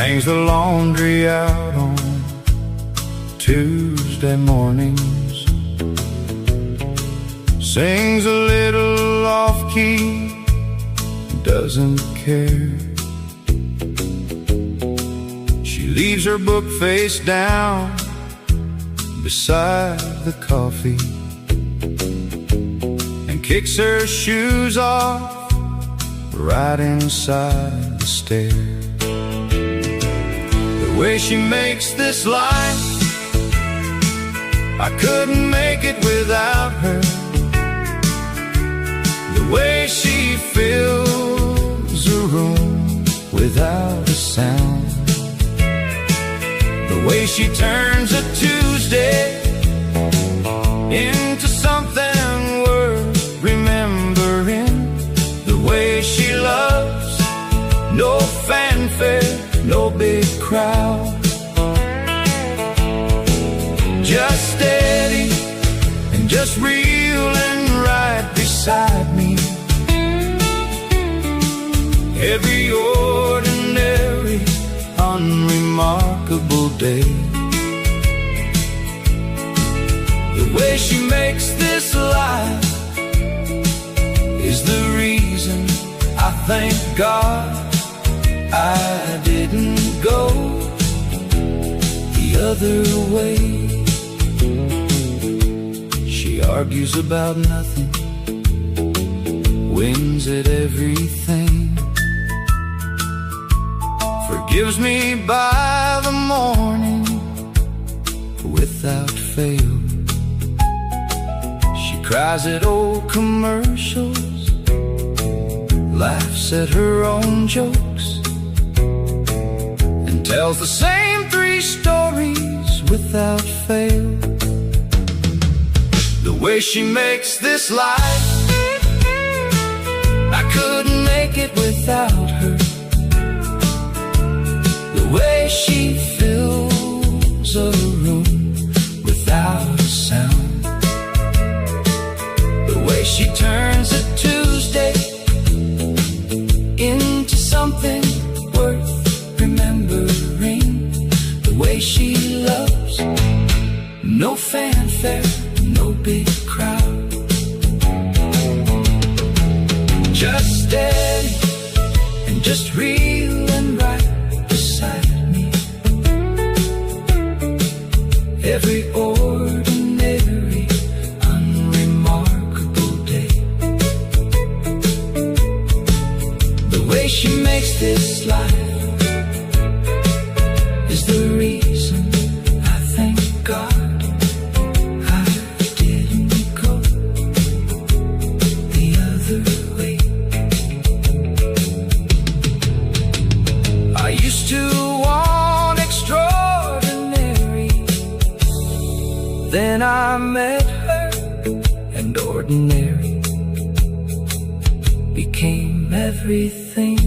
hangs the laundry out on Tuesday mornings, sings a little off-key, doesn't care. She leaves her book face down beside the coffee and kicks her shoes off right inside the stair. The way she makes this life, I couldn't make it without her. The way she fills a room without a sound, the way she turns a Tuesday into something worth remembering, the way she loves, no fanfare, no big crowd, just steady and just real and right beside me. Every ordinary, unremarkable day. The way she makes this life is the reason I thank God I didn't go the other way. She argues about nothing, wins at everything, forgives me by the morning without fail. She cries at old commercials, laughs at her own jokes, and tells the same 3 stories without fail. The way she makes this life, I couldn't make it without her. The way she fills a room without a sound, the way she turns a Tuesday into something worth remembering, the way she loves, no fanfare, no big crowd, just steady and just real and right beside me. Every ordinary, unremarkable day. The way she makes this life is the reason I thank God I didn't go the other way. I used to want extraordinary, then I met her and ordinary became everything.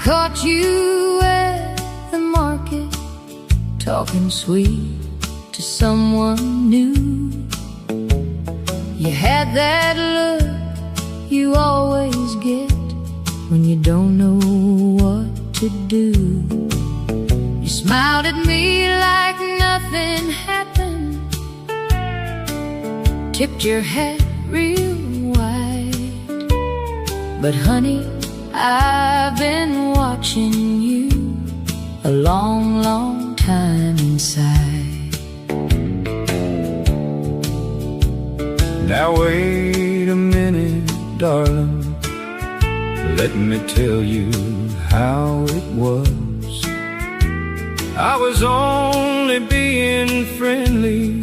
Caught you at the market, talking sweet to someone new. You had that look you always get when you don't know what to do. You smiled at me like nothing happened, tipped your hat real wide. But honey, I've been watching you a long, long time inside. Now wait a minute, darling, let me tell you how it was. I was only being friendly,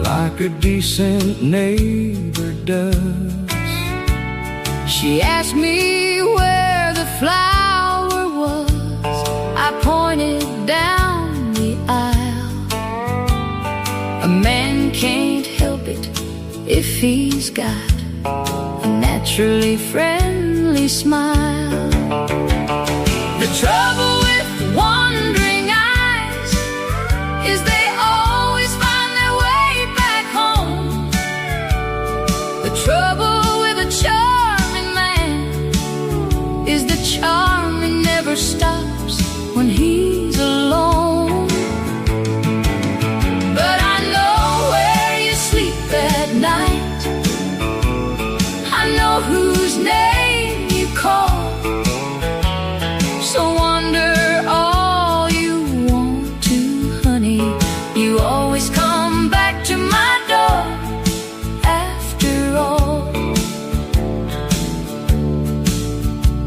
like a decent neighbor does. She asked me where the flower was. I pointed down the aisle. A man can't help it if he's got a naturally friendly smile. The trouble with wandering eyes is they always find their way back home. The trouble with a charming man is the charming never stops when he's alone. But I know where you sleep at night, I know whose name you call. So wonder all you want to, honey, you always come back to my door after all.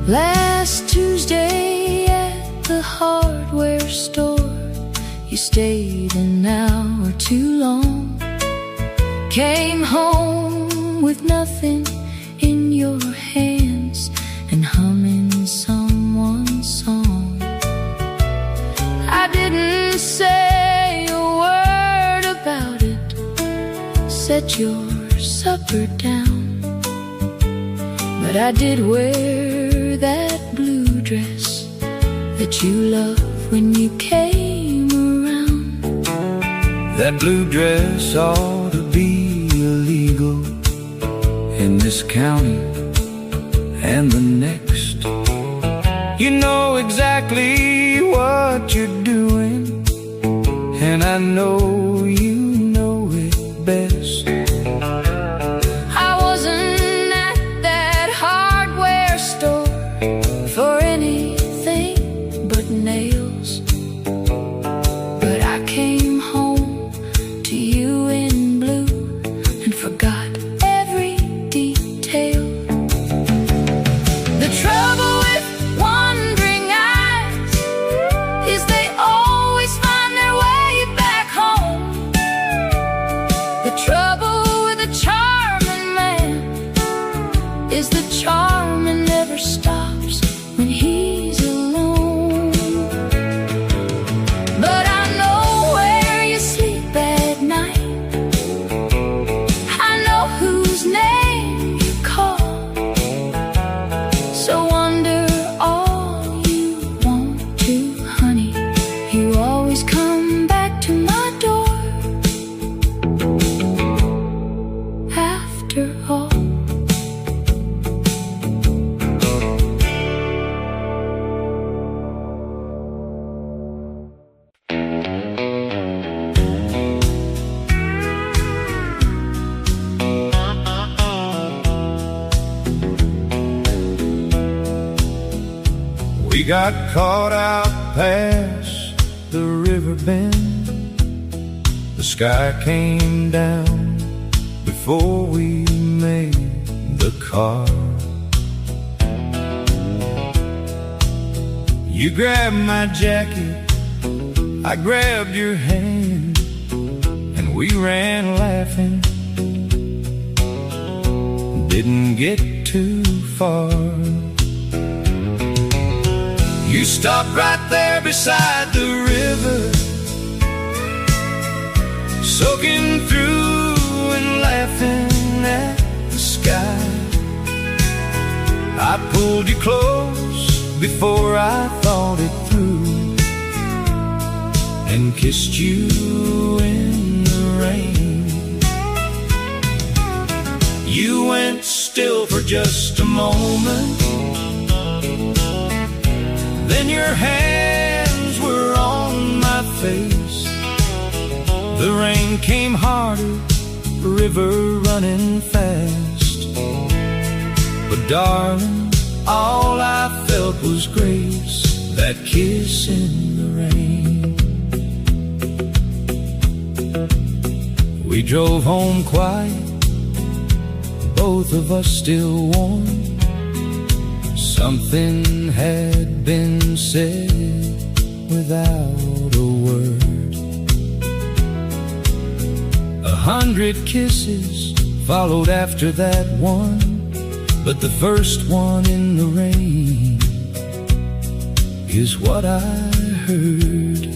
Last Tuesday at the hardware store, you stayed an hour too long. Came home with nothing in your hands and humming someone's song. I didn't say a word about it, set your supper down, but I did wear that blue dress that you loved when you came around. That blue dress ought to be illegal in this county and the next. You know exactly what you're doing, and I know you know it best. I wasn't at that hardware store for anything but nails, but I came home to you in blue and forgot every detail. The trouble with wandering eyes is they always find their way back home. The trouble with a charming man is the charming never stops when he's alone. But I know where you sleep at night, I know whose name you call. So wonder all you want to, honey, you always come back to my door after all. We got caught out past the river bend. The sky came down before we made the car. You grabbed my jacket, I grabbed your hand, and we ran laughing. Didn't get too far. You stopped right there beside the river, soaking through and laughing at the sky. I pulled you close before I thought it through, and kissed you in the rain. You went still for just a moment, then your hands were on my face. The rain came harder, river running fast. But darling, all I felt was grace, that kiss in the rain. We drove home quiet, both of us still warm. Something had been said without a word. 100 kisses followed after that one, but the first one in the rain is what I heard.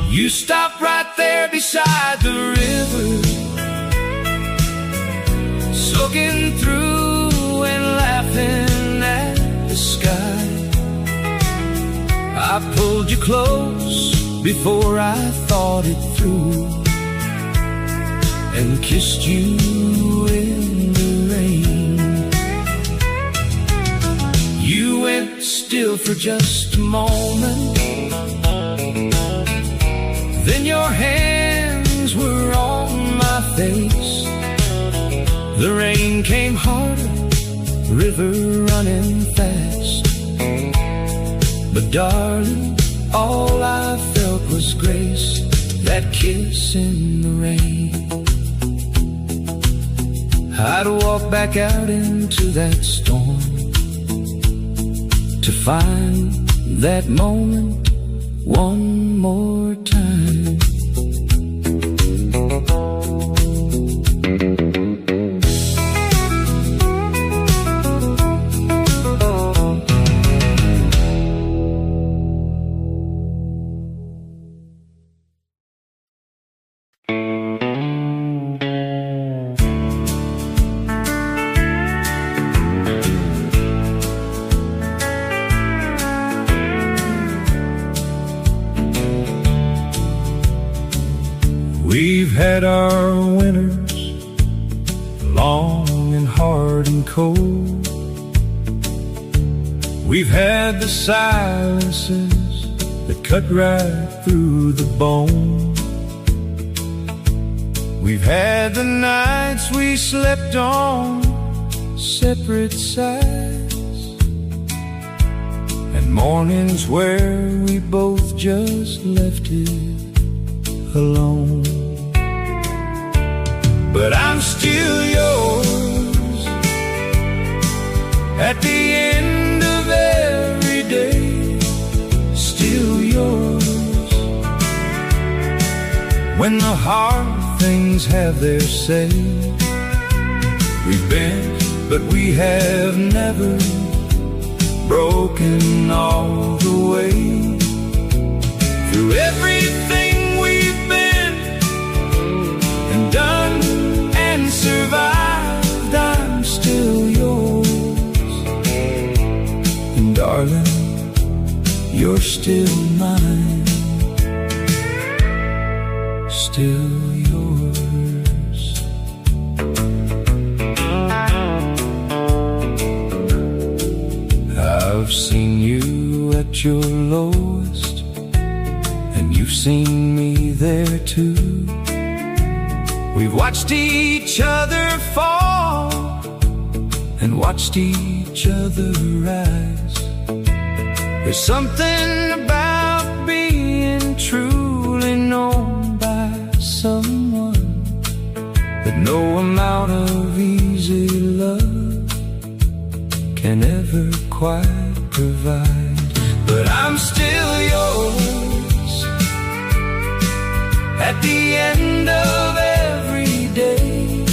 You stopped right there beside the river, soaking through and laughing at the sky. I pulled you close before I thought it through, and kissed you in the rain. You went still for just a moment, then your hands were on my face. The rain came harder, river running fast. But darling, all I felt was grace, that kiss in the rain. I'd walk back out into that storm to find that moment one more time. We've had our winters, long and hard and cold. We've had the silences that cut right through the bone. We've had the nights we slept on separate sides, and mornings where we both just left it alone. But I'm still yours at the end of every day, still yours when the hard things have their say. We've been, but we have never broken all the way. Through everything we've been and done and survived, I'm still yours. And darling, you're still mine, still yours. I've seen you at your lowest, and you've seen me there too. We've watched each other fall and watched each other rise. There's something about being truly known by someone that no amount of easy love can ever quite provide. But I'm still yours at the end of every day,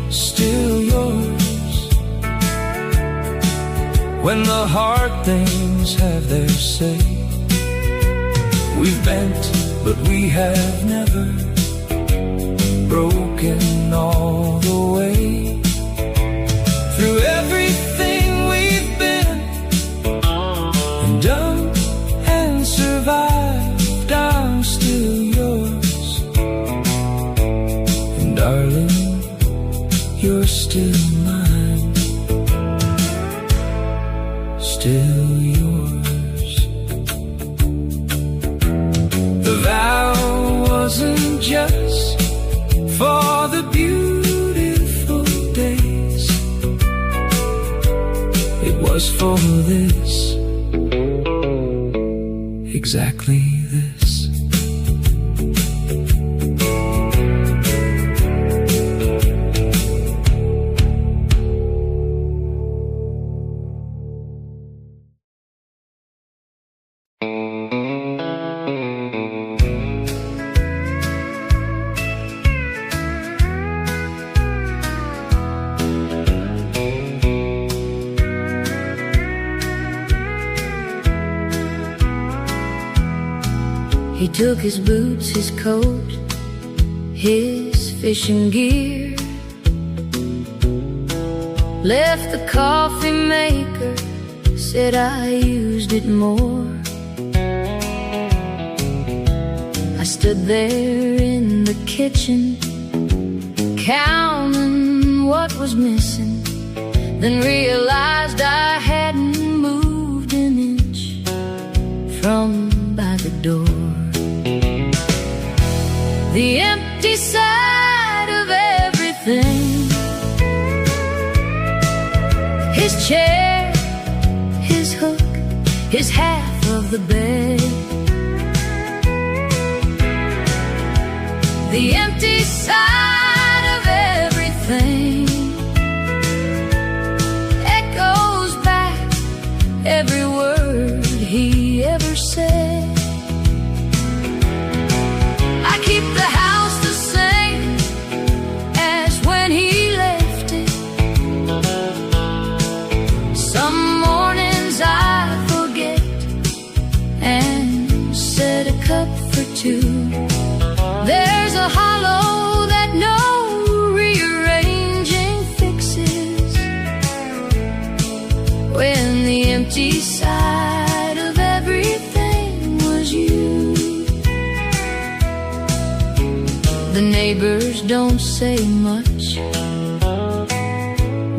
still yours when the hard things have their say. We've bent, but we have never broken all the way. Through everything we've been and done and survived, I'm still yours. And darling, you're still mine, still yours. The vow wasn't just for the beautiful days, it was for this, exactly this. He took his boots, his coat, his fishing gear, left the coffee maker, said I used it more. I stood there in the kitchen, counting what was missing, then realized I hadn't moved an inch from by the door. The empty side of everything, his chair, his hook, his half of the bed. The empty side of everything echoes back every word he ever said. I keep the house the same as when he left it. Some mornings I forget and set a cup for two. There's a hollow that no rearranging fixes, when the empty side of everything was you. The neighbors don't say much,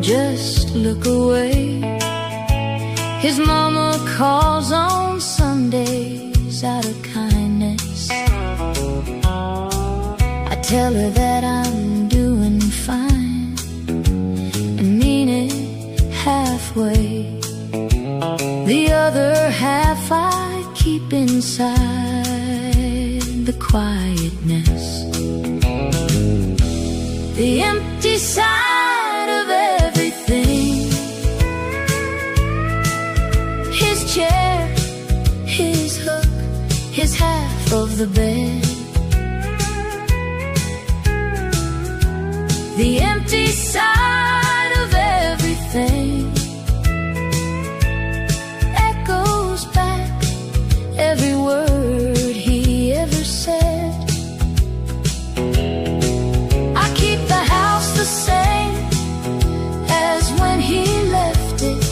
just look away. His mama calls on Sundays out of kindness. I tell her that I'm doing fine and mean it halfway. The other half I keep inside the quietness. The empty side of everything, his chair, his hook, his half of the bed. The empty side of everything echoes back every word he ever said. I keep the house the same as when he left it.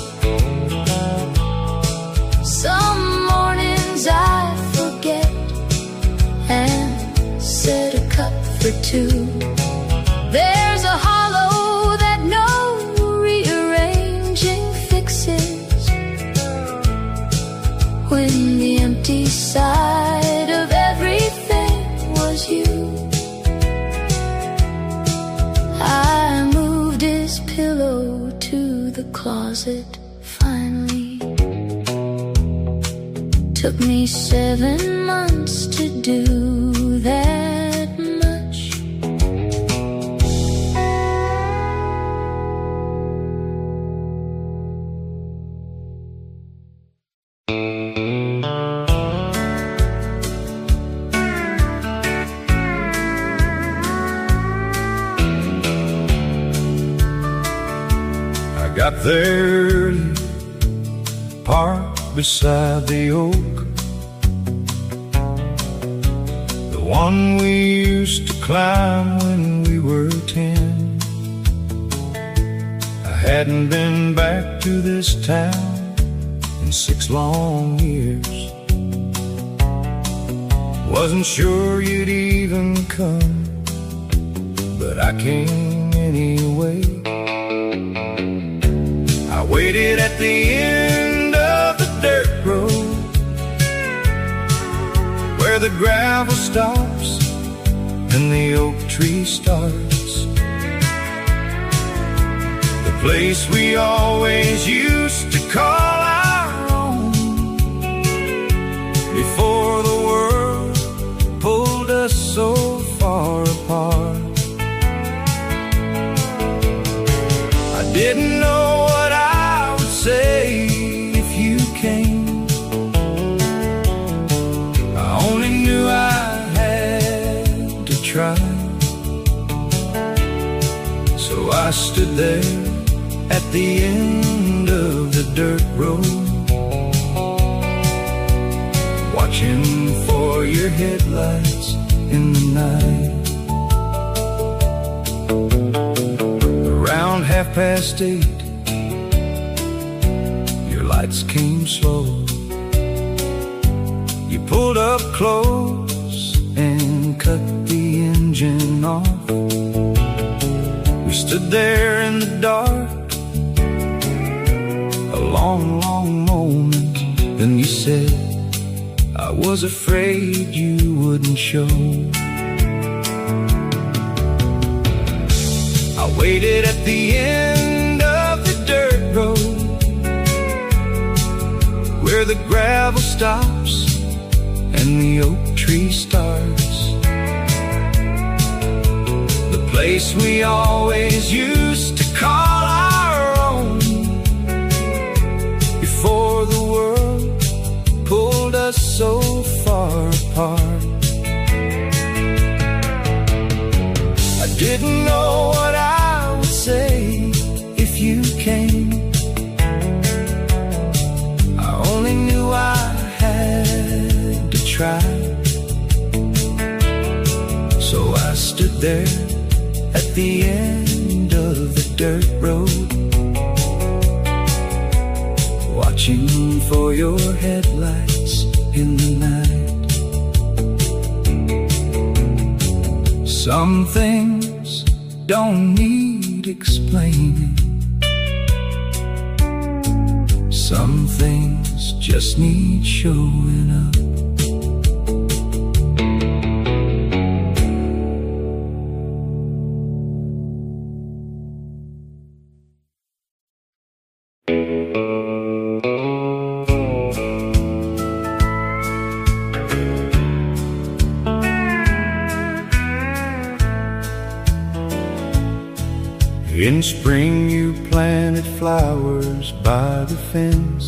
Some mornings I forget and set a cup for two. There's a hollow that no rearranging fixes, when the empty side of everything was you. I moved his pillow to the closet finally. Took me 7 months to do that much. Got there early, parked beside the oak, the one we used to climb when we were 10. I hadn't been back to this town in 6 long years. Wasn't sure you'd even come, but I came anyway. I waited at the end of the dirt road, where the gravel stops and the oak tree starts, the place we always used to call our own, before the world pulled us so far apart. I didn't know what I would say if you came. I only knew I had to try. So I stood there at the end of the dirt road, watching for your headlights in the night. 8:30, your lights came slow. You pulled up close and cut the engine off. We stood there in the dark, a long, long moment. Then you said, I was afraid you wouldn't show. I waited at the end of the dirt road, where the gravel stops and the oak tree starts. The place we always used to call our own, before the world pulled us so far apart. I didn't know what I would say if you came. I only knew I had to try. So I stood there at the end of the dirt road, watching for your headlights in the night. Some things don't need explaining. Some things just need showing up. In spring you planted flowers by the fence.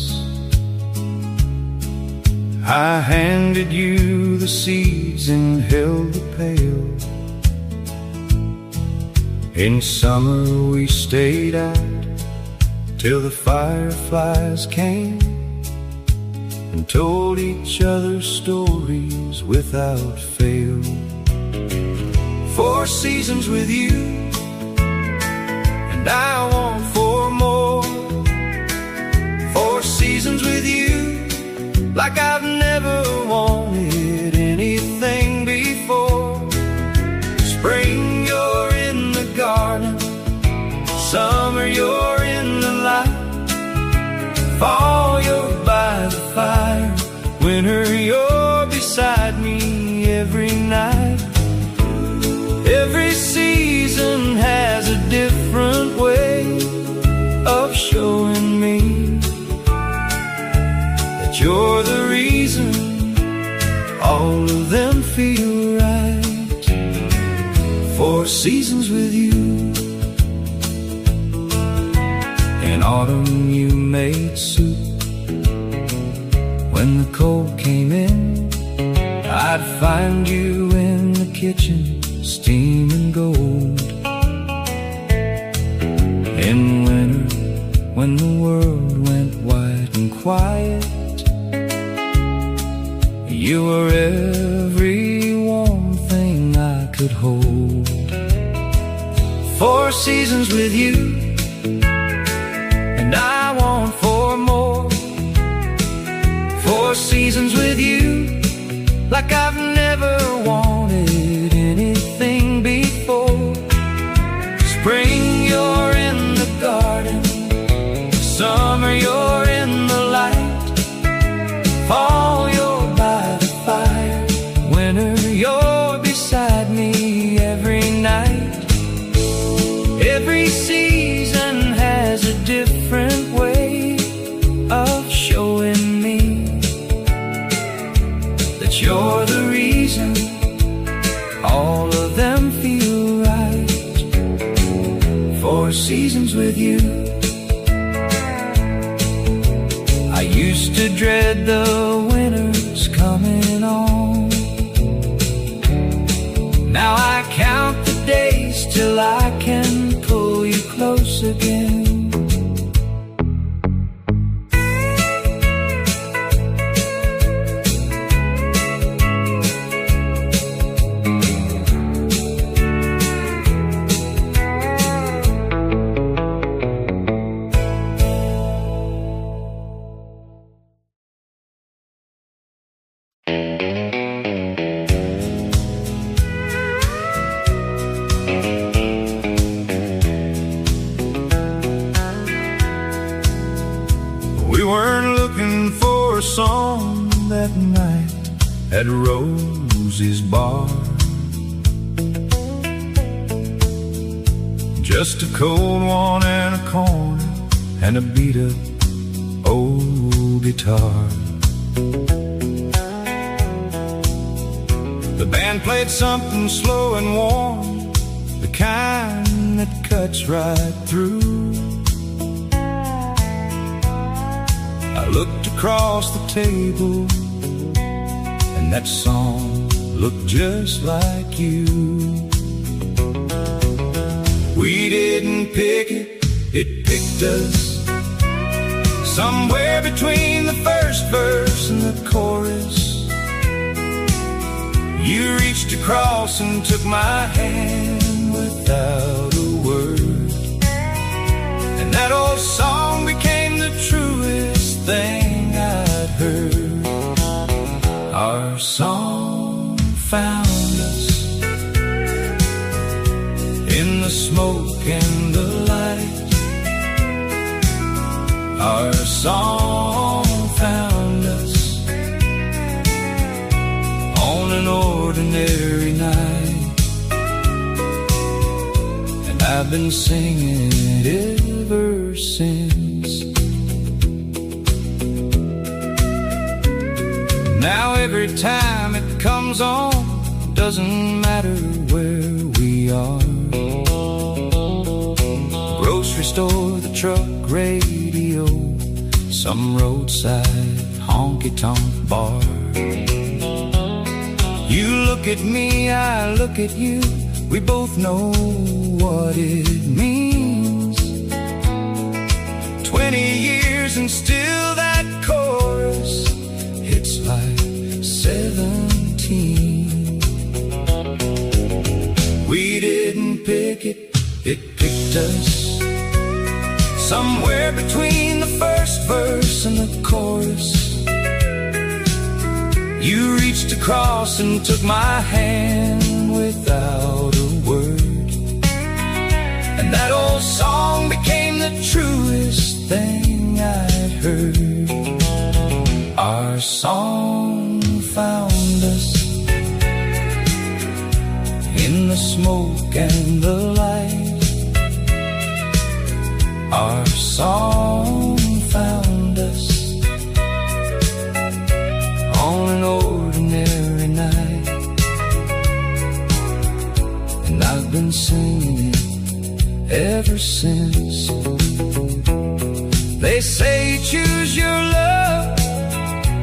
I handed you the seeds and held the pail. In summer we stayed out till the fireflies came, and told each other stories without fail. 4 seasons with you, and I want 4 more. 4 seasons with you, like I've never wanted anything before. Spring, you're in the garden. Summer, you're in the light. Fall, you're by the fire. Winter, you're beside me every night. Every season has a different way of showing me that you're the reason all of them feel right. 4 seasons with you. In autumn you made soup. When the cold came in, I'd find you in the kitchen, steaming gold. In winter, when the world went white and quiet, you were every warm thing I could hold. 4 seasons with you, and I want 4 more. 4 seasons with you, like I've never wanted anything before. Spring, you're in the garden. Summer, you're in the light. Fall, you're by the fire. Winter, you're beside me every night. Every season has a different way of showing me that you're the reason all of them feel right. 4 seasons with you. I used to dread the winters coming on. Now I count the days till I can pull you close again. We weren't looking for a song that night at Rosie's bar. Just a cold one and a corner and a beat-up old guitar. The band played something slow and warm, the kind that cuts right through. I looked across the table, and that song looked just like you. We didn't pick it, it picked us. Somewhere between the first verse and the chorus, you reached across and took my hand without a word. And that old song became the truest thing I'd heard. Our song found us in the smoke and the light. Our song found us on an ordinary night, and I've been singing it ever since. Now every time it comes on, doesn't matter where we are. Grocery store, the truck radio, some roadside honky-tonk bar. You look at me, I look at you, we both know what it means. 20 years and still that chorus hits like 17. We didn't pick it, it picked us. Somewhere between the first verse and the chorus, you reached across and took my hand without a word. And that old song became the truest thing I'd heard. Our song found us in the smoke and the light. Our song found us on an ordinary night, and I've been singing it ever since. They say choose your love,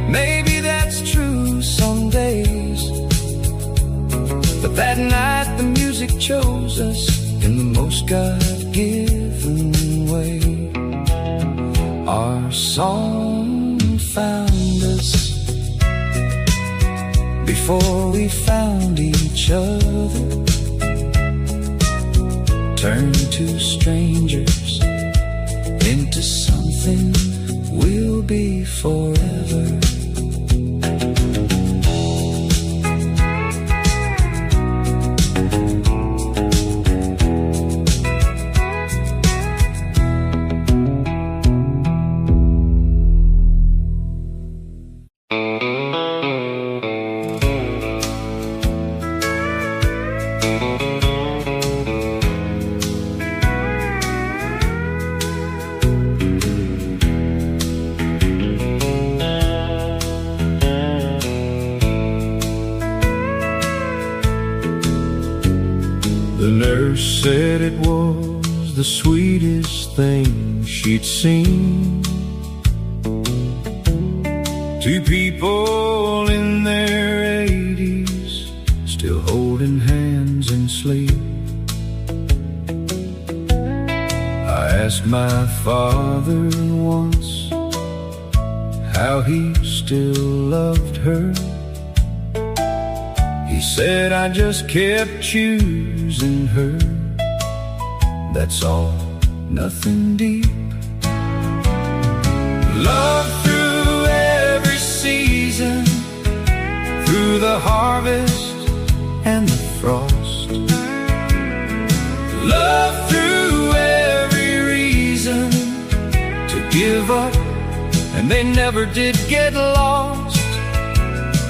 maybe that's true some days, but that night the music chose us in the most God-given way. Our song found us before we found each other. Turned two strangers into something we'll be forever. The nurse said it was the sweetest thing she'd seen. Two people in their 80s still holding hands in sleep. I asked my father once how he still loved her. He said, I just kept choosing her. That's all, nothing deep. Love through every season, through the harvest and the frost. and they never did get lost.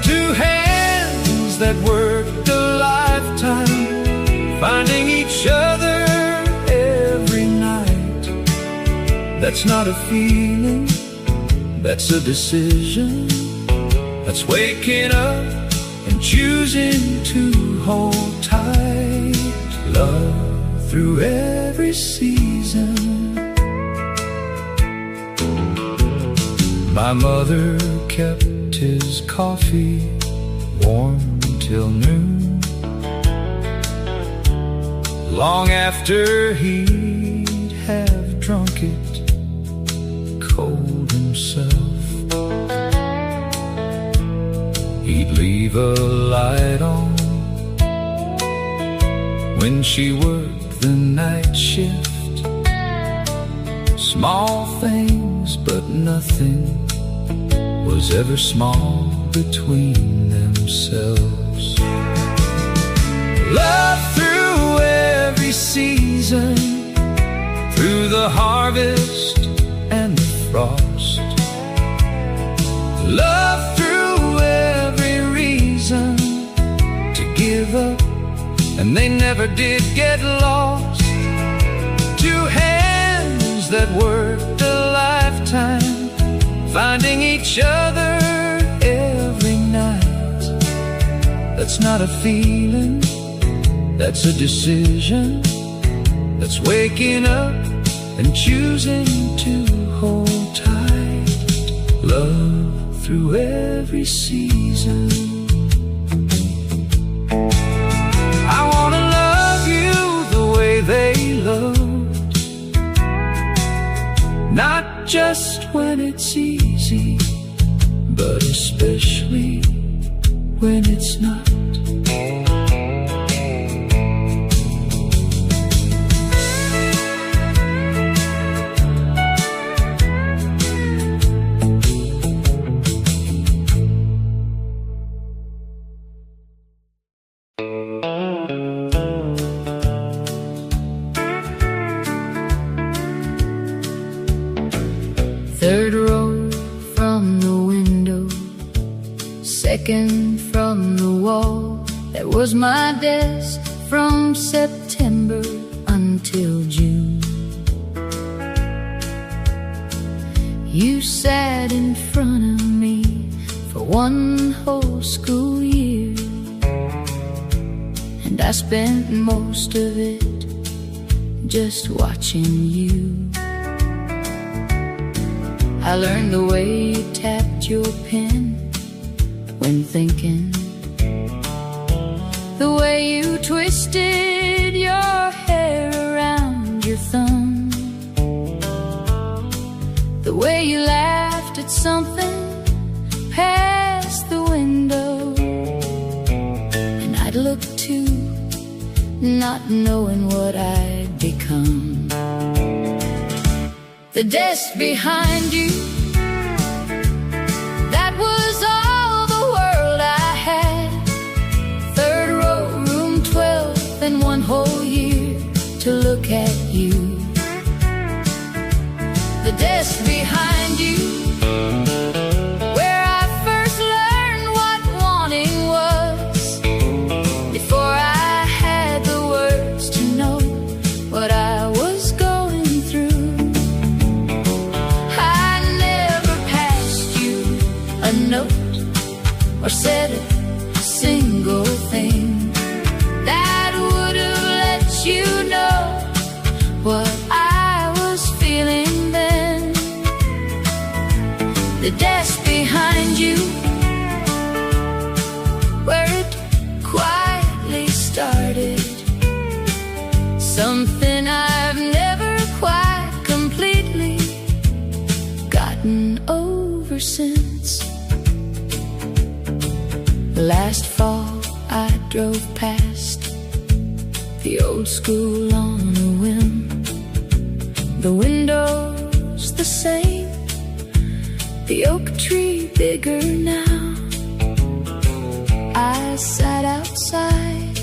Two hands that worked a lifetime, finding each other every night. That's not a feeling, that's a decision. That's waking up and choosing to hold tight. Love through every season. My mother kept his coffee warm till noon, long after he'd have drunk it cold himself. He'd leave a light on when she worked the night shift. Small things, but nothing was ever small between themselves. Love through every season, through the harvest and the frost. Love through every reason to give up, and they never did get lost. Two hands that worked a lifetime, finding each other every night. That's not a feeling, that's a decision. That's waking up and choosing to hold tight. Love through every season. I wanna love you the way they loved, not just when it's easy, but especially when it's not. Third row from the window, second from the wall. That was my desk from September until June. You sat in front of me for one whole school year, and I spent most of it just watching you. I learned the way you tapped your pen when thinking, the way you twisted your hair around your thumb, the way you laughed at something past the window. And I'd look too, not knowing what I'd become. The desk behind you, that was all the world I had. Third row, room 12, and one whole year to look at you. The desk behind you, where I first learned what wanting was, before I had the words to know what I was going through. Note or said a single thing that would have let you know what I was feeling then. The desk behind you, where it quietly started, something I've never quite completely gotten over since. Last fall I drove past the old school on a whim. The windows the same, the oak tree bigger now. I sat outside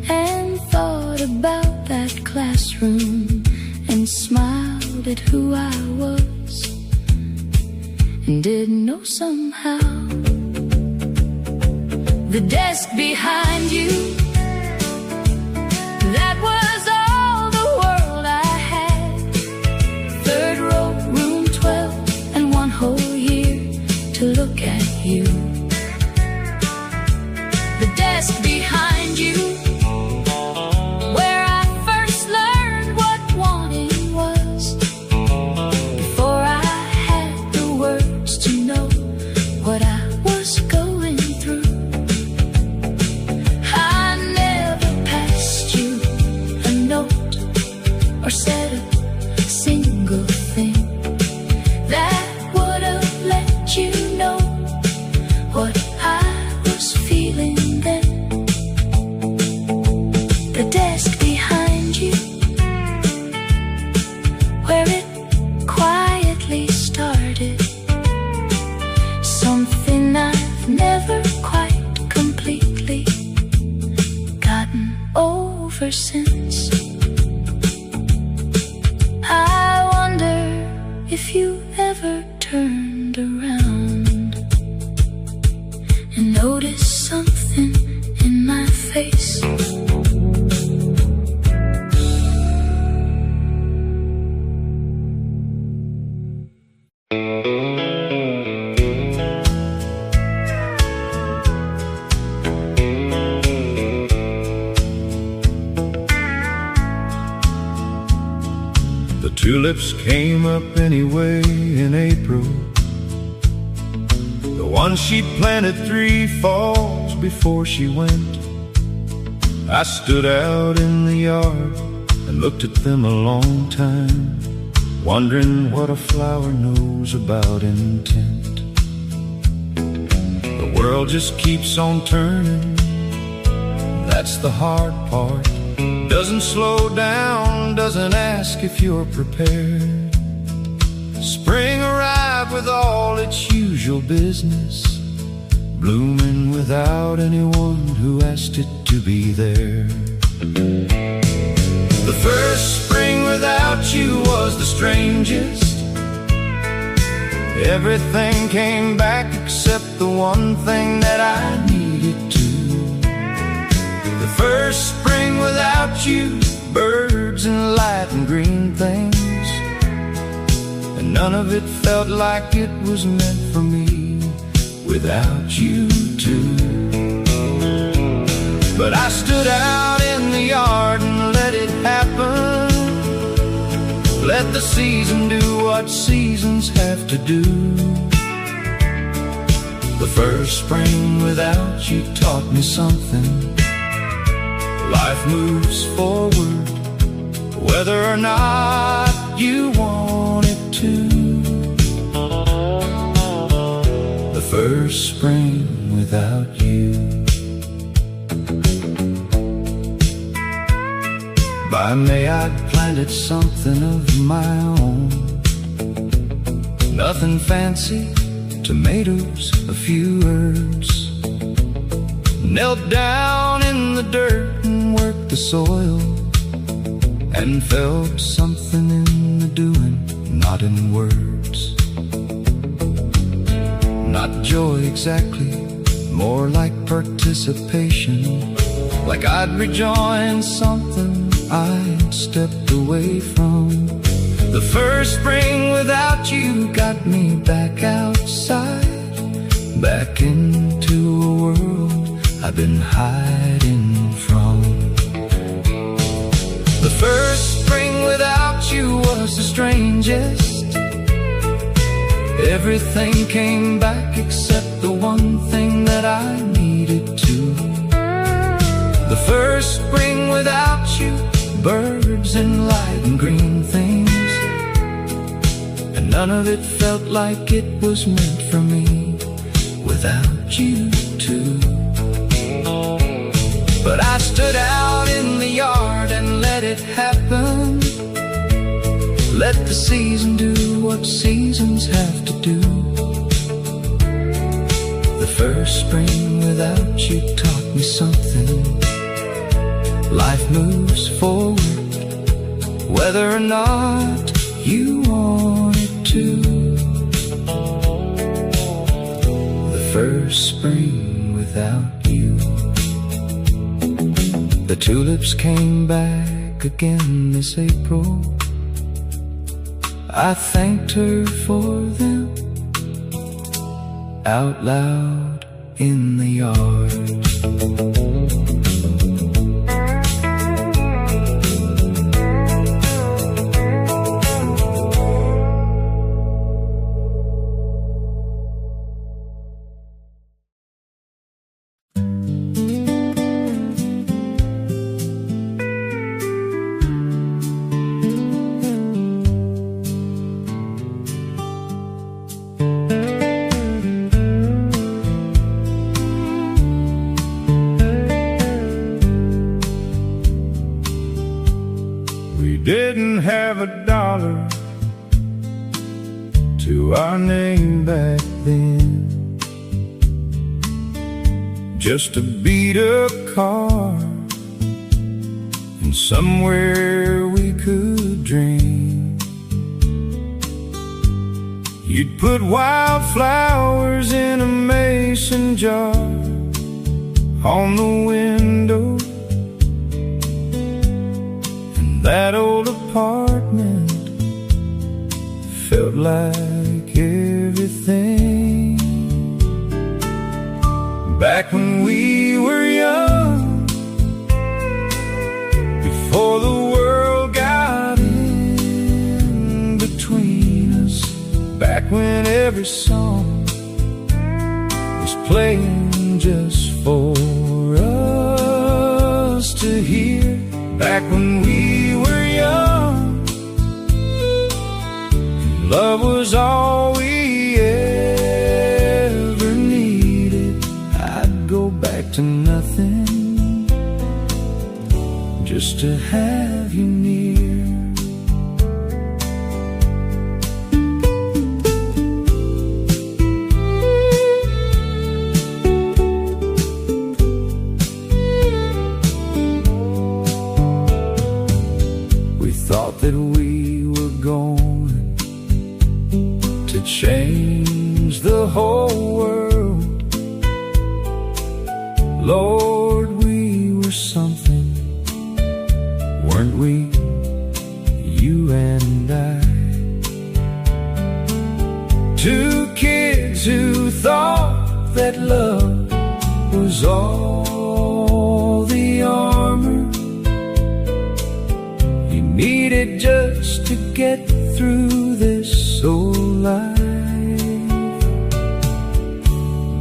and thought about that classroom and smiled at who I was and didn't know somehow. The desk behind you, that was all the world I had. Third row, room 12, and one whole year to look at you. The desk behind you, where I first learned what wanting was, before I had the words to know what I was going through. I never passed you a note or said a single thing that would have let you know what I was feeling then. The desk behind you, where it quietly started, something I've never quite completely gotten over since. I wonder if you ever turned around and noticed something in my face. The tulips came up anyway in April, the one she planted 3 falls before she went. I stood out in the yard and looked at them a long time, wondering what a flower knows about intent. The world just keeps on turning, that's the hard part. Doesn't slow down, doesn't ask if you're prepared. Spring arrived with all its usual business, blooming without anyone who asked it to be there. The first spring without you was the strangest. Everything came back except the one thing that I needed to. The first spring without you, birds and light and green things, and none of it felt like it was meant for me without you too. But I stood out in the yard and let it happen. Let the season do what seasons have to do. The first spring without you taught me something. Life moves forward, whether or not you want it to. The first spring without you. By May I'd planted something of my own. Nothing fancy, tomatoes, a few herbs. Knelt down in the dirt and worked the soil, and felt something in the doing, not in words. Not joy exactly, more like participation, like I'd rejoined something I'd stepped away from. The first spring without you got me back outside, back into a world I've been hiding from. The first spring without you was the strangest. Everything came back except the one thing that I needed to. The first spring without you, birds and light and green things, and none of it felt like it was meant for me without you too. But I stood out in the yard and let it happen. Let the season do what seasons have to do. The first spring without you taught me something. Life moves forward, whether or not you want it to. first spring without you. The tulips came back again this April. I thanked her for them out loud in the yard. Didn't have a dollar to our name back then, just a beat-up car and somewhere we could dream. You'd put wildflowers in a mason jar on the window. That old apartment felt like everything. Back when we were young, before the world got in between us. Back when every song was playing just for us to hear. Back when we were young, love was all we ever needed. I'd go back to nothing just to have you near. Thought that we were going to change the whole world. Lord, we were something, weren't we? You and I, two kids who thought that love was all the armor needed just to get through this old life.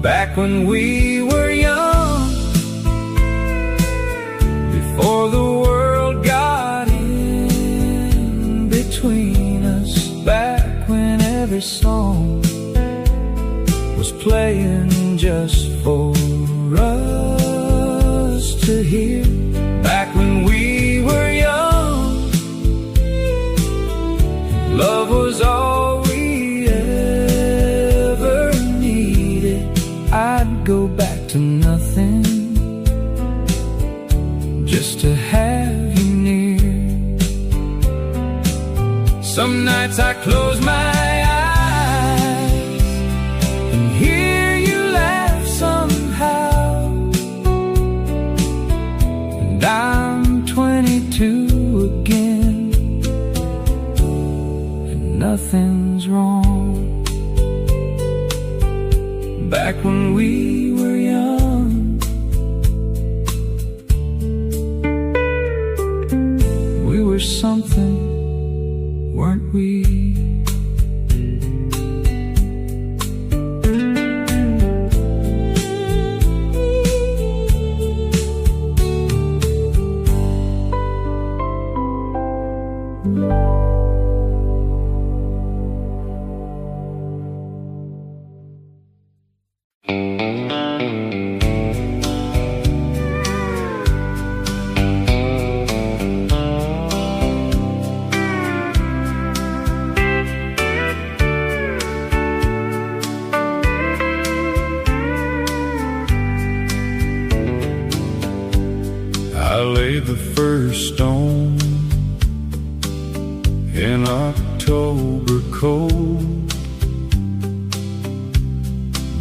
Back when we were young, before the world got in between us. Back when every song was playing just for us to hear. Back when we were young, love was all we ever needed. I'd go back to nothing just to have you near. Some nights I close my eyes and hear you laugh somehow, and I'm 22 again. Nothing's wrong. Back when we were young, we were something, weren't we? laid the first stone in October cold.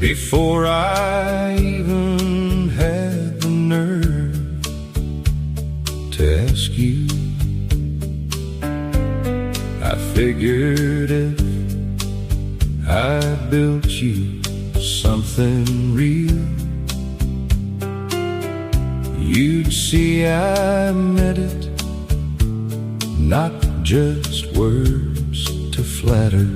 before I even had the nerve to ask you. I figured if I built you something real, you'd see I meant it, not just words to flatter.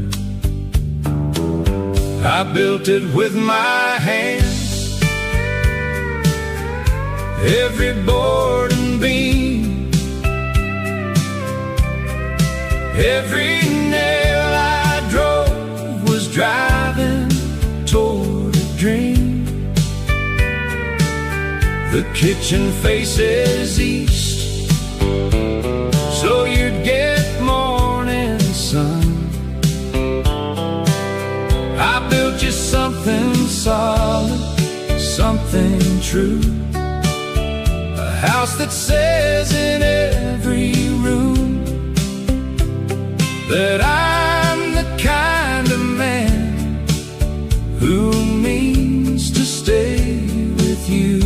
I built it with my hands, every board and beam, every nail I drove was driving toward a dream. The kitchen faces east, so you'd get morning sun. I built you something solid, something true, a house that says in every room that I'm the kind of man who means to stay with you.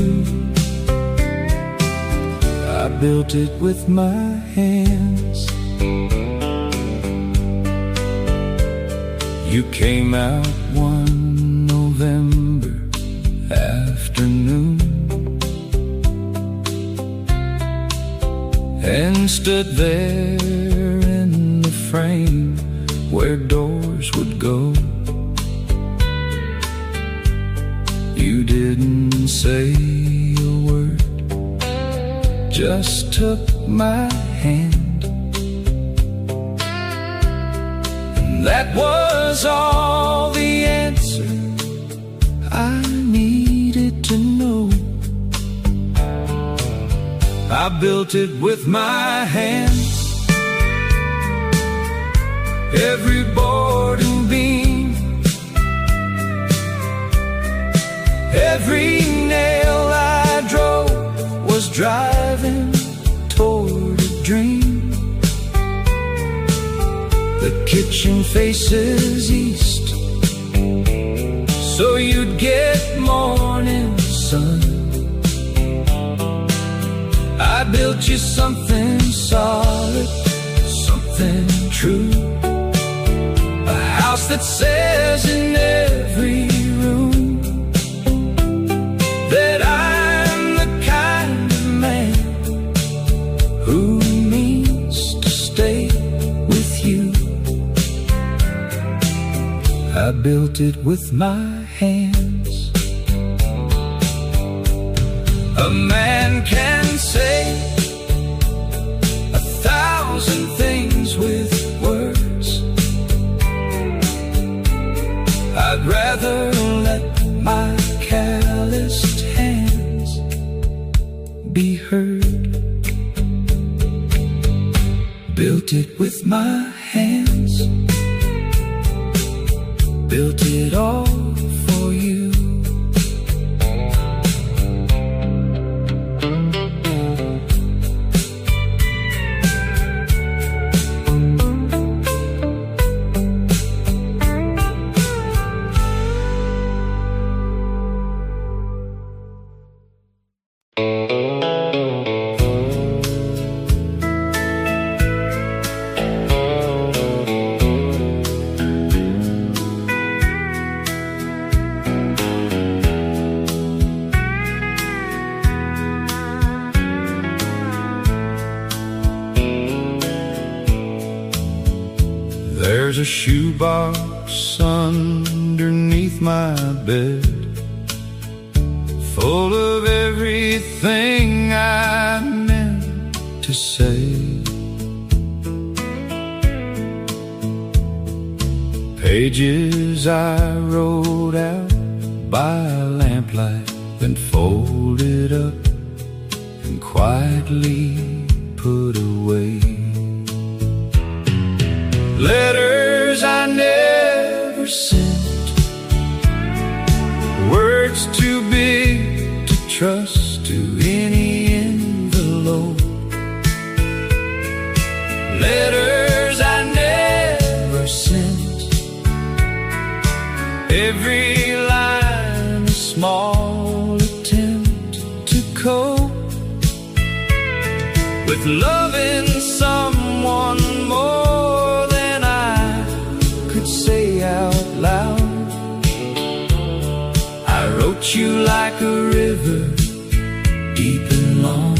I built it with my hands. You came out one November afternoon and stood there in the frame where doors would go. You didn't say a word, just took my hand. That was all the answer I needed to know. I built it with my hands, every board and beam, every nail I drove was driving toward a dream. The kitchen faces east, so you'd get morning sun. I built you something solid, something true, a house that says in every room that I'm the kind of man who means to stay with you. I built it with my hands. A man can say 1,000 things with words. I'd rather let my calloused hands be heard. Built it with my hands, built it all for you. There's a shoebox underneath my bed, full of everything I meant to say. Pages I wrote out by lamplight, then folded up and quietly put away. Letters I never sent, words too big to trust to any envelope. Letters I never sent, every line with loving someone more than I could say out loud. I wrote you like a river, deep and long.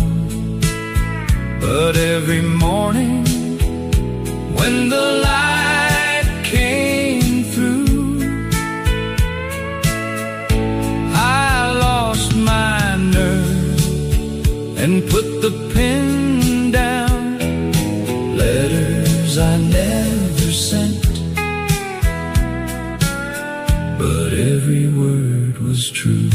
But every morning when the light came through, I lost my nerve and put the pen down. Letters I never sent, but every word was true.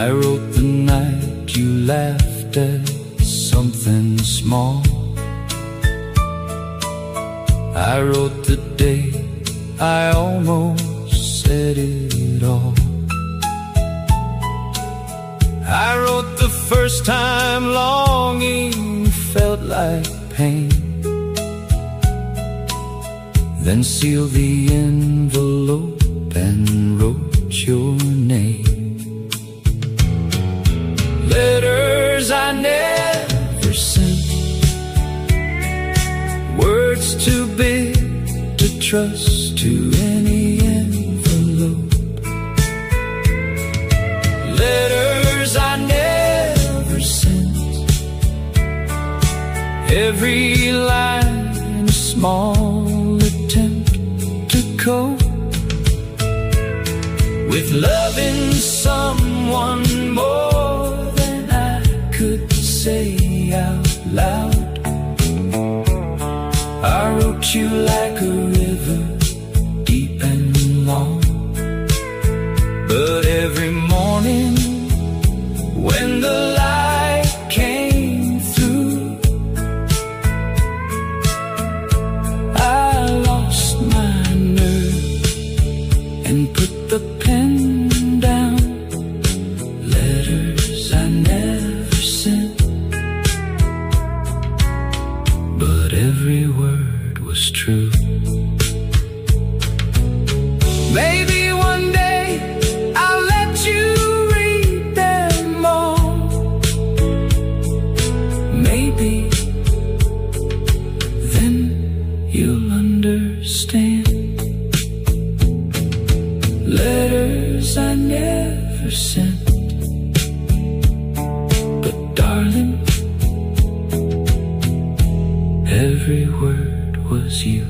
I wrote the night you laughed at something small. I wrote the day I almost said it all. I wrote the first time longing felt like pain, then sealed the envelope and wrote your name. Letters I never sent, words too big to trust to any envelope. Letters I never sent, every line a small attempt to cope with loving someone more than I could say out loud. I wrote you like a river, deep and long. But every morning when the light came through, I lost my nerve and put the pen down. Letters I never sent, but every word was true. Maybe one day I'll let you read them all. Maybe then you'll understand. Letters I never sent, but darling, every word was you.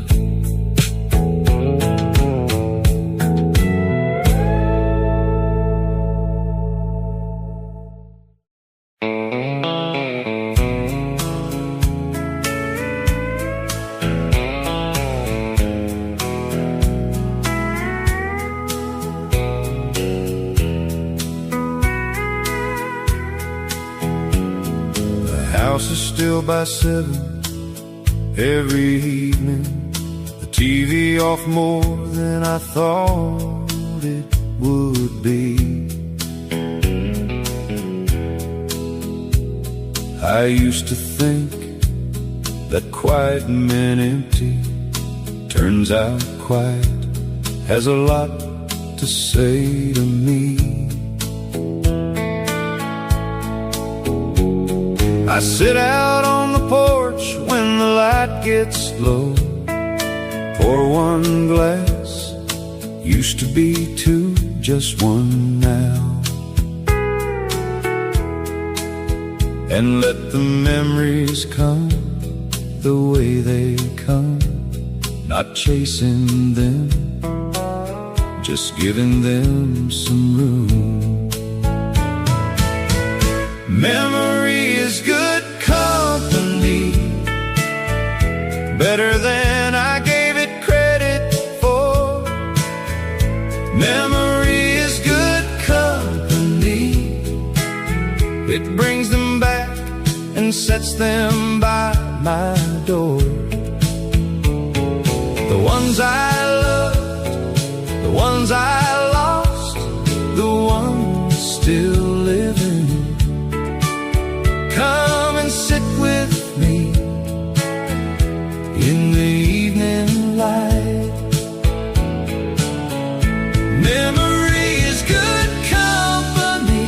The house is still by 7 every evening, the TV off more than I thought it would be. I used to think that quiet meant empty. Turns out quiet has a lot to say to me. I sit out on the porch when the light gets low, pour one glass, used to be 2, just 1 now, and let the memories come the way they come, not chasing them, just giving them some room. Memory is good company, better than I gave it credit for. Memory is good company, it brings them back and sets them by my door. The ones I loved, the ones I lost, the ones still living. Come and sit with me in the evening light. Memory is good company,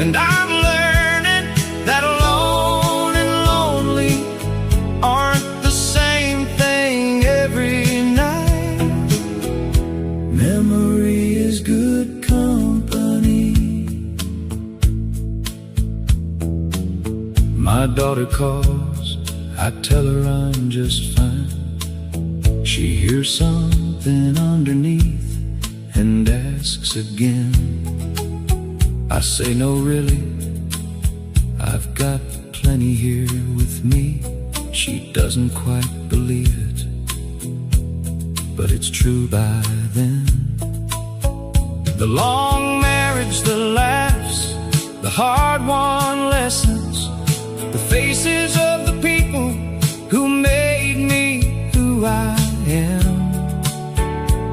And I'm learning that alone and lonely aren't the same thing every night. Memory is good company. My daughter calls, I tell her I'm just fine. She hears something underneath and asks again. I say, no, really, I've got plenty here with me. She doesn't quite believe it, but it's true by then. The long marriage, the laughs, the hard-won lessons, the faces of the people who made me who I am.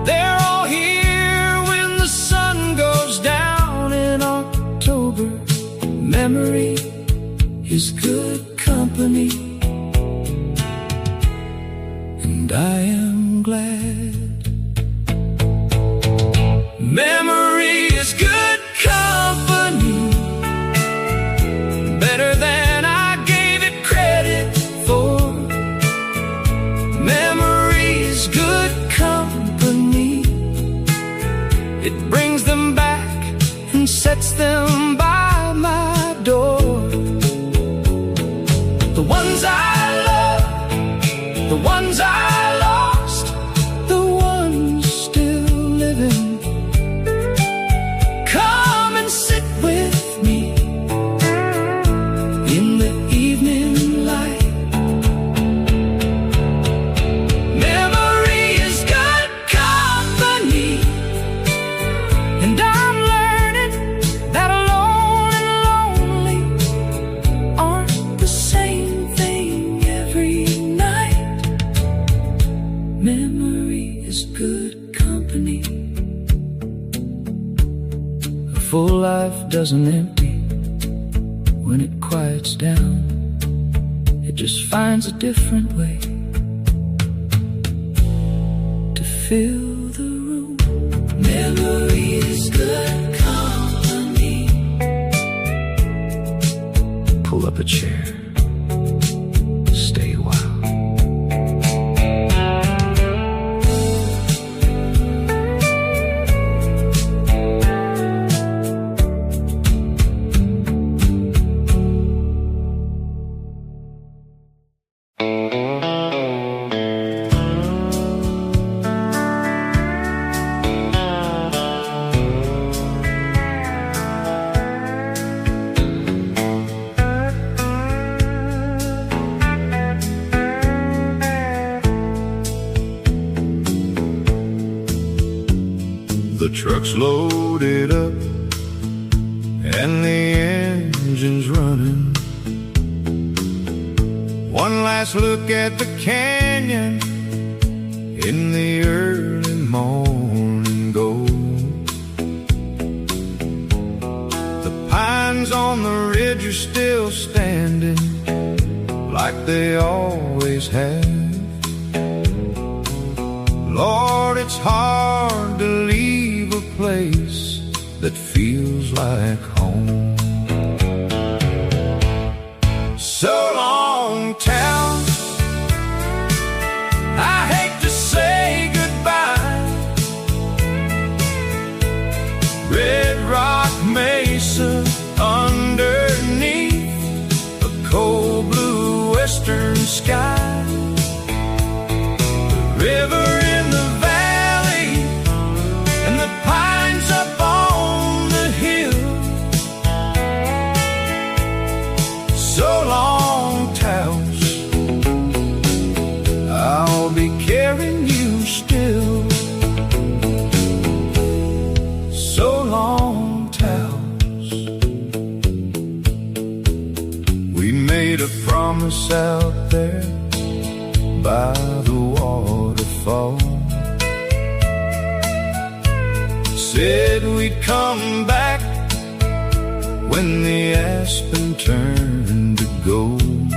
They're all here when the sun goes down in October. Memory is good company, and I am glad. Memory is good company, better than I gave it credit for. Memory is good company. It brings them back and sets them by my door. The ones I love, the ones I lost, the ones still living. Come and sit with me in the evening light. Memory is good company, and I'm learning that alone and lonely aren't the same thing every night. Memory is good company. A full life doesn't empty when it quiets down. It just finds a different way to fill the room. Memory is good company. Pull up a chair, stay a while. The truck's loaded up and the engine's running. One last look at the canyon in the early morning gold. The pines on the ridge are still standing like they always have. Lord, it's hard to leave a place that feels like home. So long, town, I hate to say goodbye. Red Rock Mesa underneath a cold blue western sky. The river in the valley and the pines up on the hill. So long, Taos, I'll be carrying you still. So long, Taos. We made a promise out there by the waterfall. Said we'd come back when the aspen turned to gold.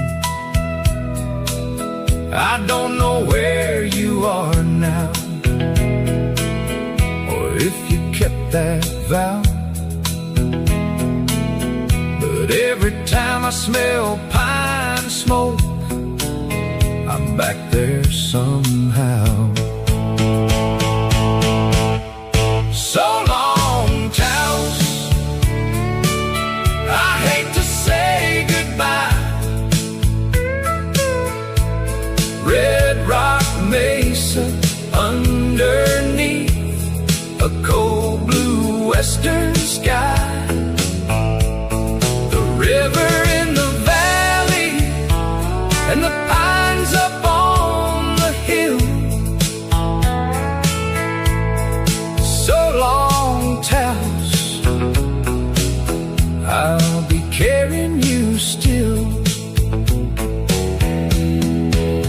I don't know where you are now, or if you kept that vow. every time I smell pine smoke, I'm back there somehow. So long, Taos, I hate to say goodbye. Red Rock Mesa underneath a cold blue western sky, the river in the valley and the pines up on the hill. So long, Taos, I'll be carrying you still.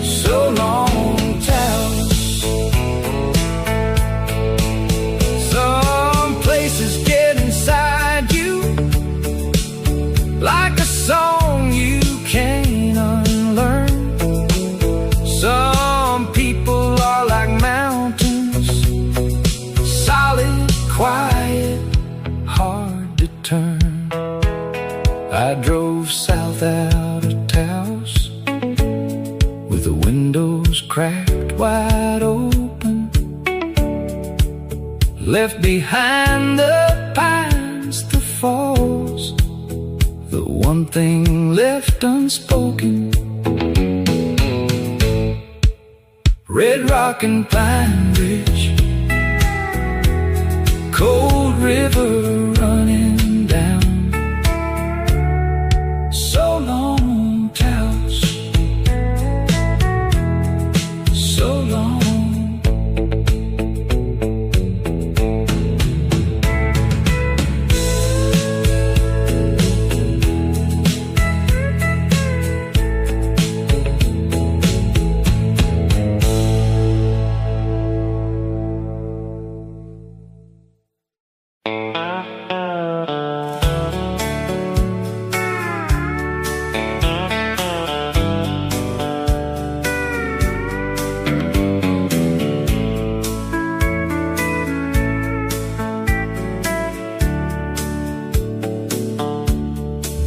So long, Taos. Some places get inside you like a song you can't unlearn. Some people are like mountains, solid, quiet, hard to turn. I drove south out of Taos with the windows cracked wide open, left behind the pines, the falls, the one thing left unspoken. Red Rock and Pine Ridge, cold river running down. So long, Taos, so long.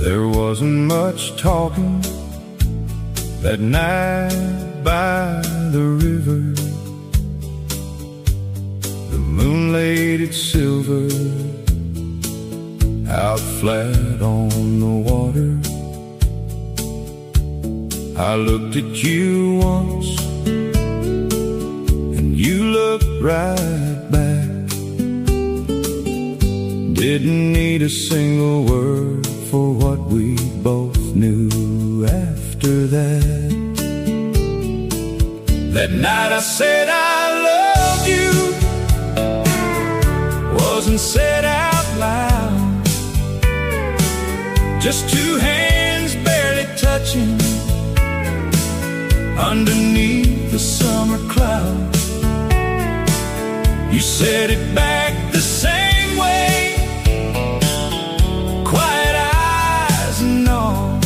There wasn't much talking that night by the river. The moon laid its silver out flat on the water. I looked at you once and you looked right back. Didn't need a single word for what we both knew after that. That night I said I loved you, wasn't said out loud, just two hands barely touching underneath the summer cloud. You said it back the same way, quiet eyes and all.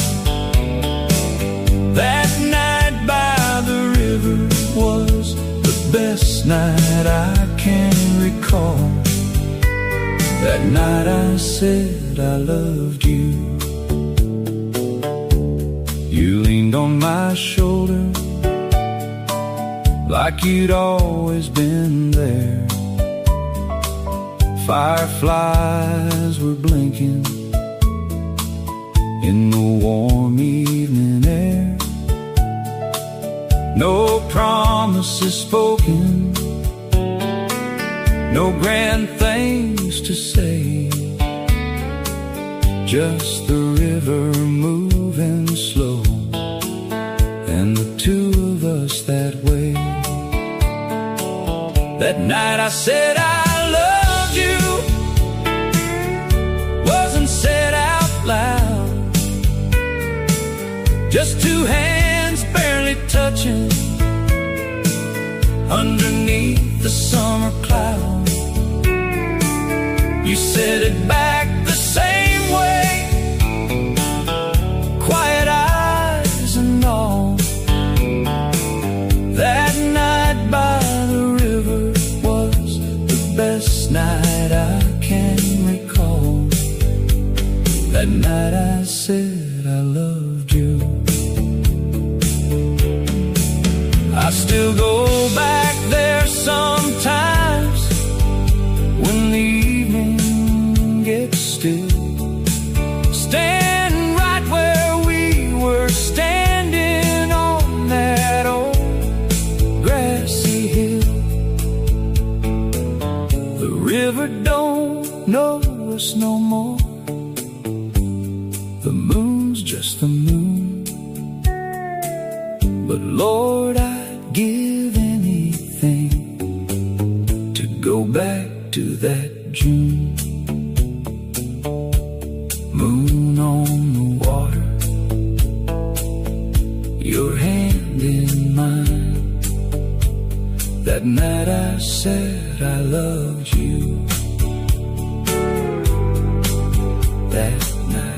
That night by the river was the best night I can recall. That night I said I loved you. You leaned on my shoulder like you'd always been there. Fireflies were blinking in the warm evening air. No promises spoken, no grand things to say, just the river moving slow and the two of us that way. That night I said I loved you, wasn't said out loud, just two hands barely touching underneath the summer cloud. You said it back the same way, quiet eyes and all. That night by the river was the best night I can recall. That That night I said I loved you. I still go back there sometimes when the evening gets still. Stand right where we were standing on that old grassy hill. The river don't know us no more. The moon's just the moon. But Lord, I'd give anything to go back to that June. Moon on the water, your hand in mine. That night I said I loved you. That night.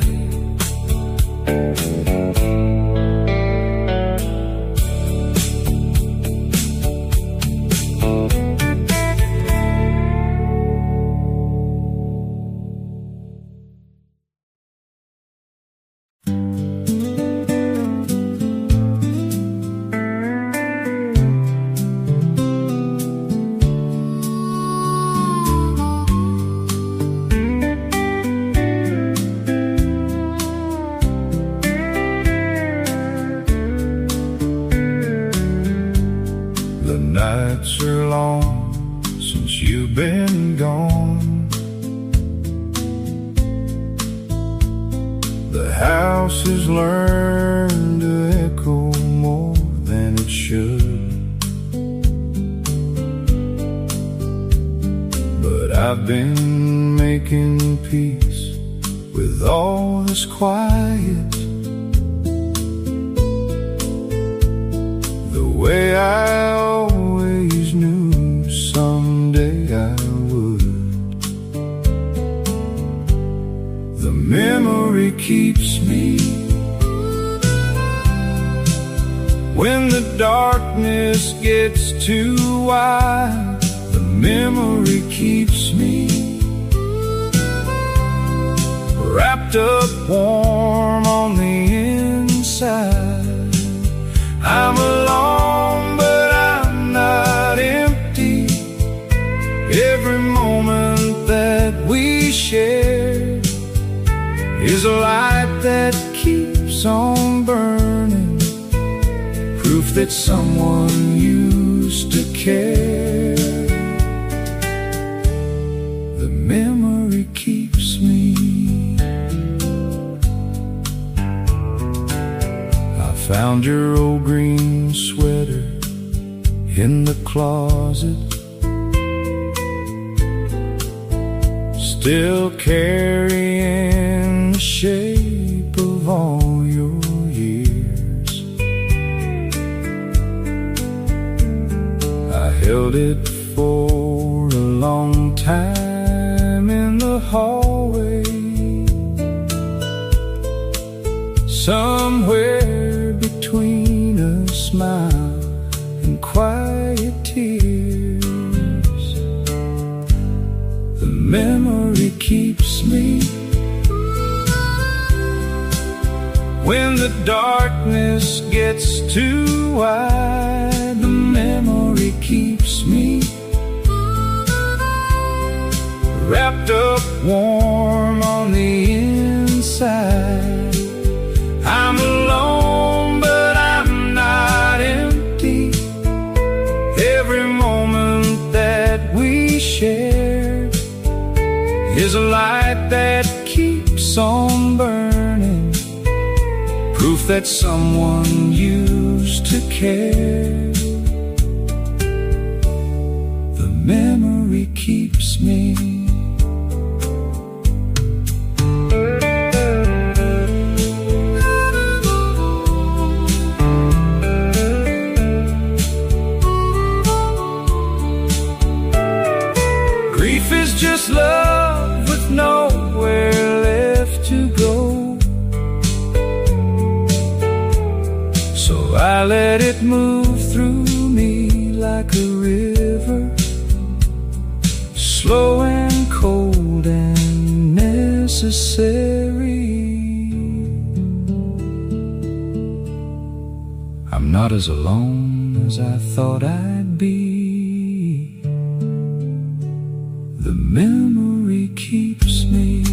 The nights are long since you've been gone. The house has learned to echo more than it should. But I've been making peace with all this quiet. The way I always knew someday I would. The memory keeps me when the darkness gets too wide. The memory keeps me wrapped up warm on the inside. I'm alone, but I'm not empty. Every moment that we share is a light that keeps on burning, proof that someone used to care. The memory keeps me. Found your old green sweater in the closet, still carrying the shape of all your years. I held it for a long time in the hallway, somewhere between a smile and quiet tears. The memory keeps me when the darkness gets too wide. The memory keeps me wrapped up warm on the inside. I'm alone, but I'm not empty. Every moment that we share is a light that keeps on burning, proof that someone used to care. The memory keeps me. Grief is just love with nowhere left to go. So I let it move through me like a river, slow and cold and necessary. not as alone as I thought I'd be. The memory keeps me.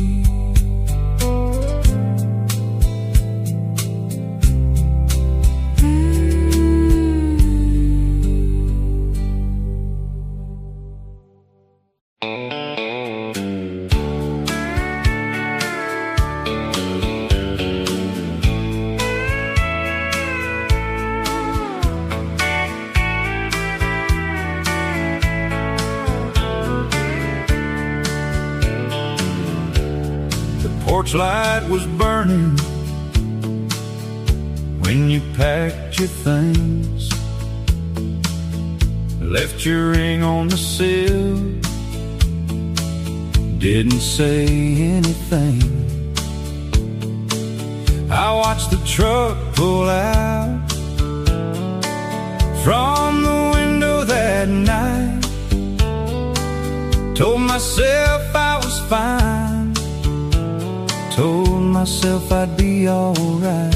Porch light was burning when you packed your things, left your ring on the sill, didn't say anything. I watched the truck pull out from the window that night, told myself I was fine, told myself I'd be alright.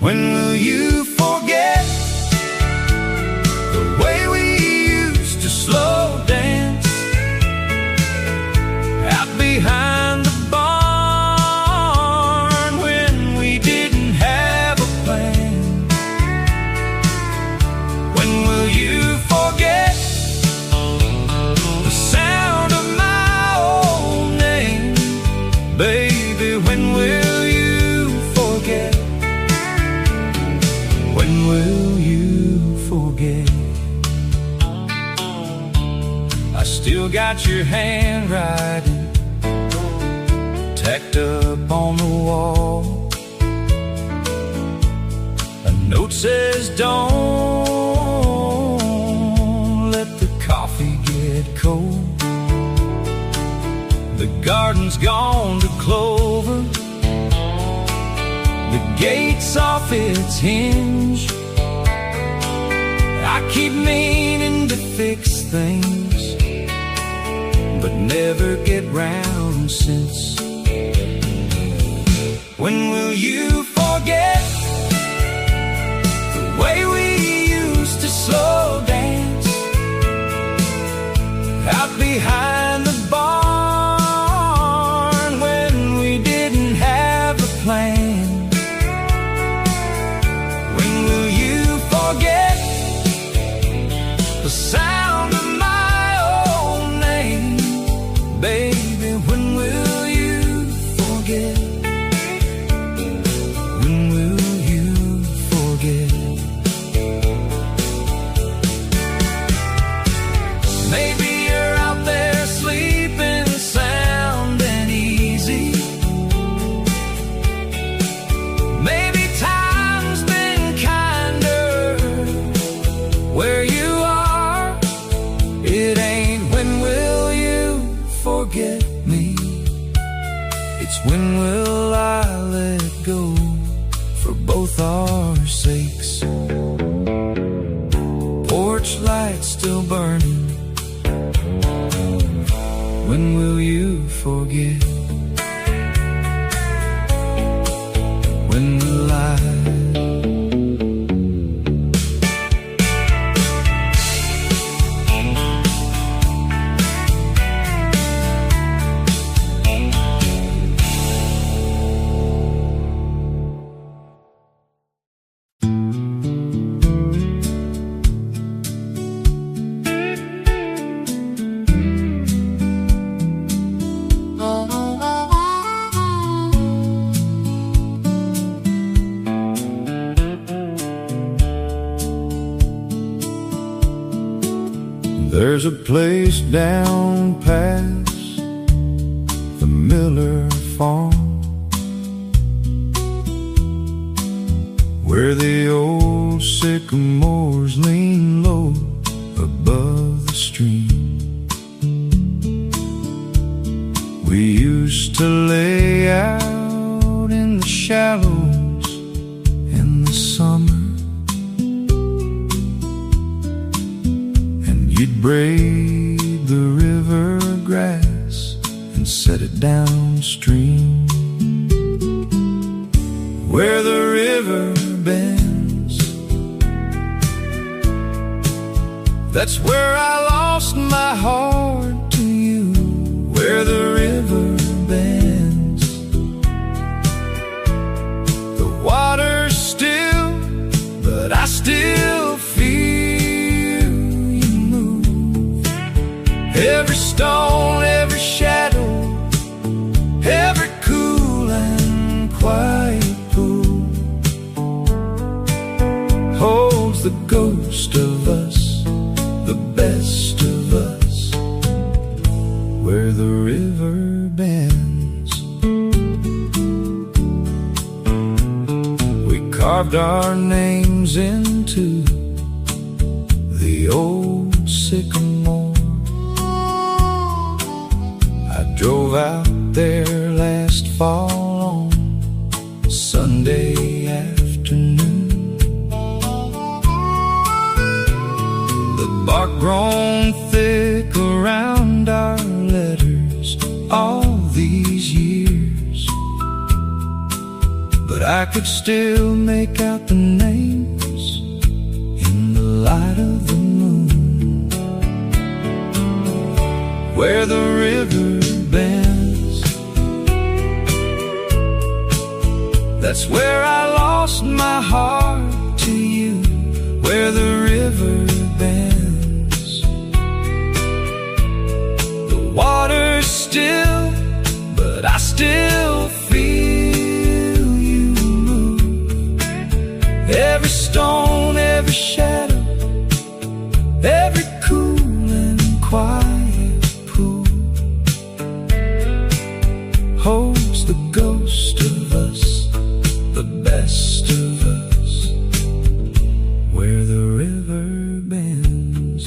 When will you forget the way we used to slow dance out behind the barn when we didn't have a plan? When will you forget the sound of my old name? Baby, when will you forget? When will you forget? I still got your handwriting tacked up on the wall. A note says, don't let the coffee get cold. The garden's gone to clover, the gate's off its hinge. I keep meaning to fix things, but never get round since. When will you forget the way we used to slow dance out behind the barn when we didn't have a plan? When will you forget the sound of my old name? Baby, when will you forget? When will you forget? Maybe you're out there sleeping sound and easy. Maybe time's been kinder where you are. It ain't when will you forget me, it's when will I let go for both our sakes. Porch light still burning. When will you forget? When will I? There's a place down past the Miller farm where the old sycamores lean low above the stream. We used to lay out in the shallows in the summer, you'd braid the river grass and set it downstream where the river bends. That's where I lost my heart to you, where the river bends. The water's still, but I still feel you move. Every stone, every shadow, every cool and quiet pool holds the ghost of us, the best of us, where the river bends. We carved our names into the old sycamore. I drove out there last fall on Sunday afternoon. The bark grown thick around our letters all these years, but I could still make out the names in the light of the moon. Where the river bends, that's where I lost my heart to you, where the river bends. The water's still, but I still feel you move. Every stone, every shadow, every cool and quiet pool holds the ghost of us, the best of us, where the river bends.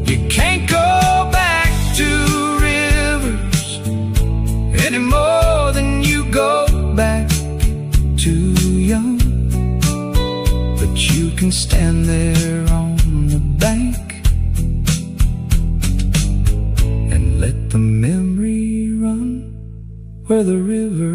You can't go back to rivers any more than you go back too young, but you can stand there on the bank and let the memory run where the river